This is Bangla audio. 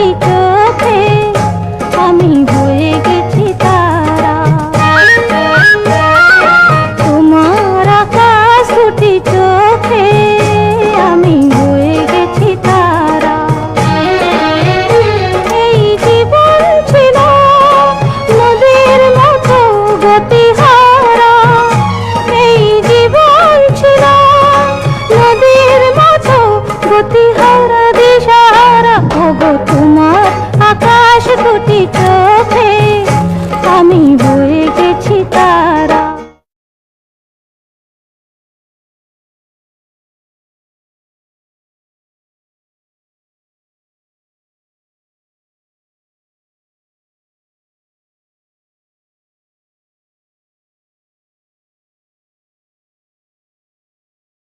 দুটি চোখে আমি হয়ে গেছি তারা। তোমার আকাশ দুটি চোখে আমি হয়ে গেছি তারা। এই জীবন ছিল নদীর মতো গতিহারা, এই জীবন ছিল নদীর মতো গতিহারা।